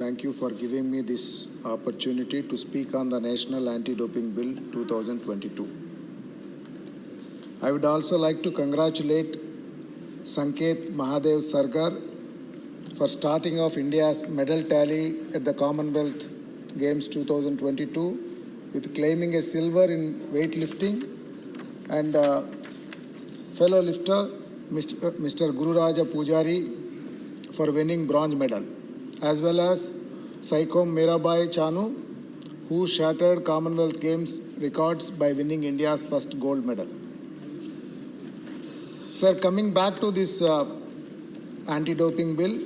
Thank you for giving me this opportunity to speak on the National Anti-Doping Bill 2022. I would also like to congratulate Sanket Mahadev Sargar for starting off India's medal tally at the Commonwealth Games 2022 with claiming a silver in weightlifting, and fellow lifter Mr. Guru Raja Pujari for winning bronze medal, as well as Saikom Mirabai Chanu, who shattered Commonwealth Games records by winning India's first gold medal. Sir, coming back to this anti-doping bill,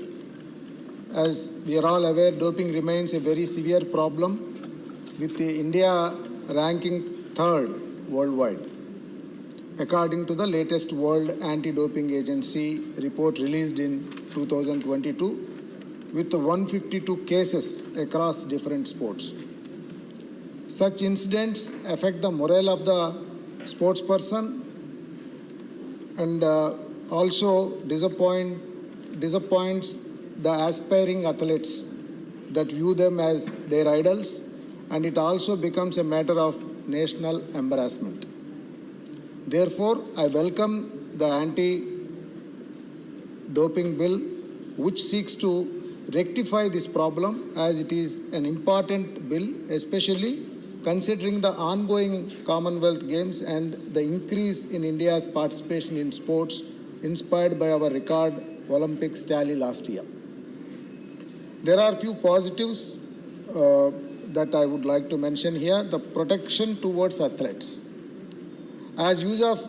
as we are all aware, doping remains a very severe problem, with India ranking 3rd worldwide, according to the latest World Anti-Doping Agency report released in 2022, with 152 cases across different sports. Such incidents affect the morale of the sportsperson and also disappoints the aspiring athletes that view them as their idols, and it also becomes a matter of national embarrassment. Therefore, I welcome the anti-doping bill, which seeks to rectify this problem, as it is an important bill, especially considering the ongoing Commonwealth Games and the increase in India's participation in sports inspired by our record Olympics tally last year. There are few positives that I would like to mention here. The protection towards athletes. As use of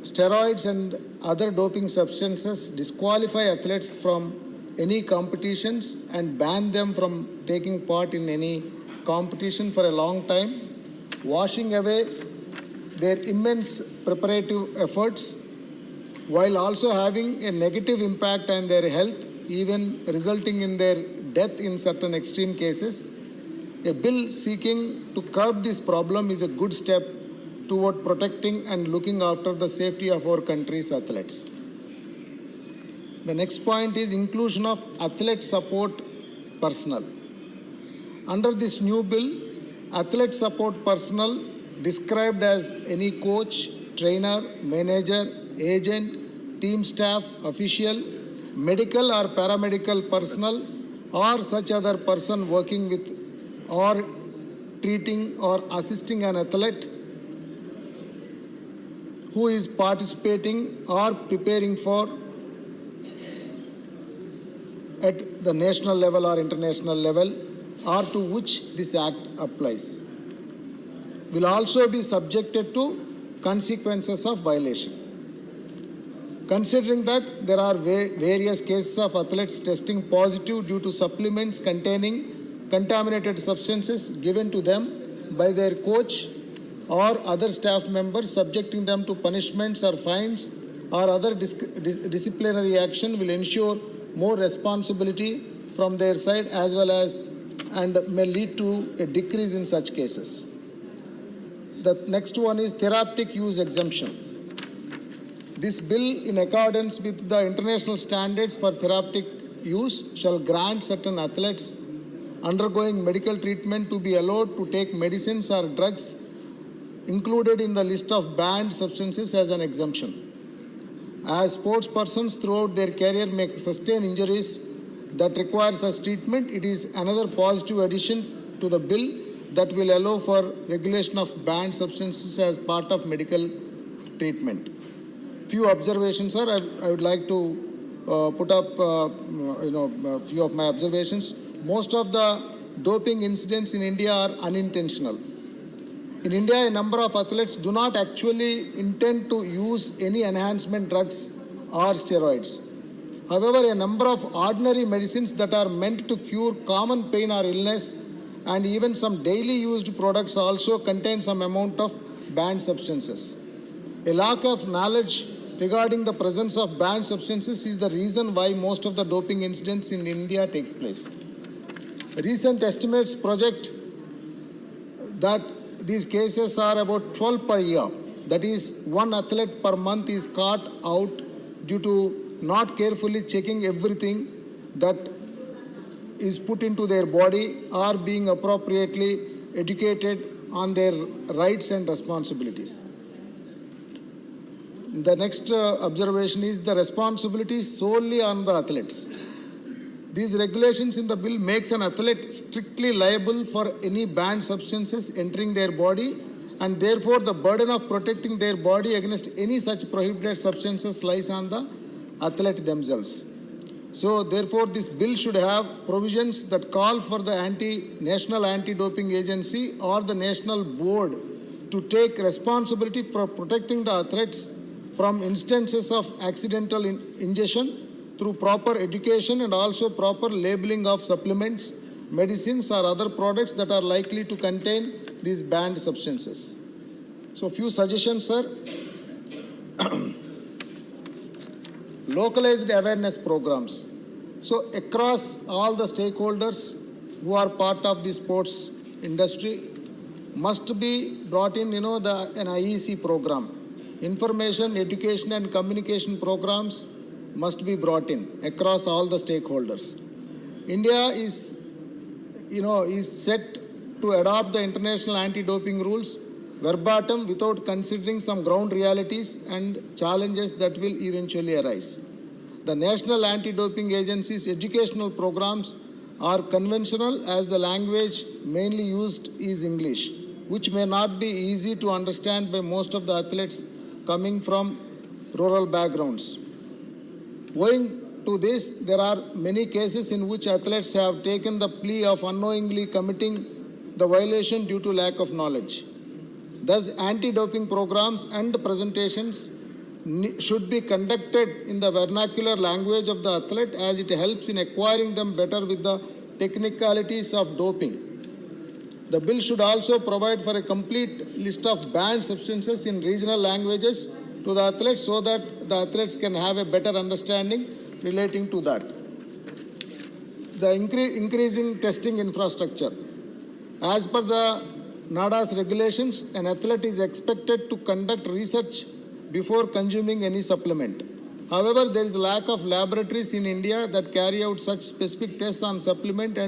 steroids and other doping substances disqualify athletes from any competitions and ban them from taking part in any competition for a long time, washing away their immense preparative efforts, while also having a negative impact on their health, even resulting in their death in certain extreme cases. A bill seeking to curb this problem is a good step toward protecting and looking after the safety of our country's athletes. The next point is inclusion of athlete support personnel. Under this new bill, athlete support personnel, described as any coach, trainer, manager, agent, team staff, official, medical or paramedical personnel, or such other person working with or treating or assisting an athlete who is participating or preparing for at the national level or international level, or to which this act applies, will also be subjected to consequences of violation. Considering that there are various cases of athletes testing positive due to supplements containing contaminated substances given to them by their coach or other staff members, subjecting them to punishments or fines or other disciplinary action, will ensure more responsibility from their side, as well as and may lead to a decrease in such cases. The next one is therapeutic use exemption. This bill, in accordance with the international standards for therapeutic use, shall grant certain athletes undergoing medical treatment to be allowed to take medicines or drugs included in the list of banned substances as an exemption. As sports persons throughout their career may sustain injuries that require such treatment, it is another positive addition to the bill that will allow for regulation of banned substances as part of medical treatment. Few observations, sir. I would like to put up a few of my observations. Most of the doping incidents in India are unintentional. In India, a number of athletes do not actually intend to use any enhancement drugs or steroids. However, a number of ordinary medicines that are meant to cure common pain or illness, and even some daily used products also contain some amount of banned substances. A lack of knowledge regarding the presence of banned substances is the reason why most of the doping incidents in India takes place. Recent estimates project that these cases are about 12 per year. That is, one athlete per month is caught out due to not carefully checking everything that is put into their body are being appropriately educated on their rights and responsibilities. The next observation is the responsibility solely on the athletes. These regulations in the bill makes an athlete strictly liable for any banned substances entering their body, and therefore the burden of protecting their body against any such prohibited substances lies on the athlete themselves. So therefore this bill should have provisions that call for the National Anti-Doping Agency or the National Board to take responsibility for protecting the athletes from instances of accidental ingestion through proper education and also proper labeling of supplements, medicines or other products that are likely to contain these banned substances. So few suggestions, sir. Localized awareness programs. So across all the stakeholders who are part of the sports industry must be brought in, an IEC program. Information, education and communication programs must be brought in across all the stakeholders. India is set to adopt the international anti-doping rules verbatim without considering some ground realities and challenges that will eventually arise. The National Anti-Doping Agency's educational programs are conventional as the language mainly used is English, which may not be easy to understand by most of the athletes coming from rural backgrounds. Owing to this, there are many cases in which athletes have taken the plea of unknowingly committing the violation due to lack of knowledge. Thus, anti-doping programs and presentations should be conducted in the vernacular language of the athlete, as it helps in acquiring them better with the technicalities of doping. The bill should also provide for a complete list of banned substances in regional languages to the athletes so that the athletes can have a better understanding relating to that. The increasing testing infrastructure. As per the NADA's regulations, an athlete is expected to conduct research before consuming any supplement. However, there is a lack of laboratories in India that carry out such specific tests on supplement, and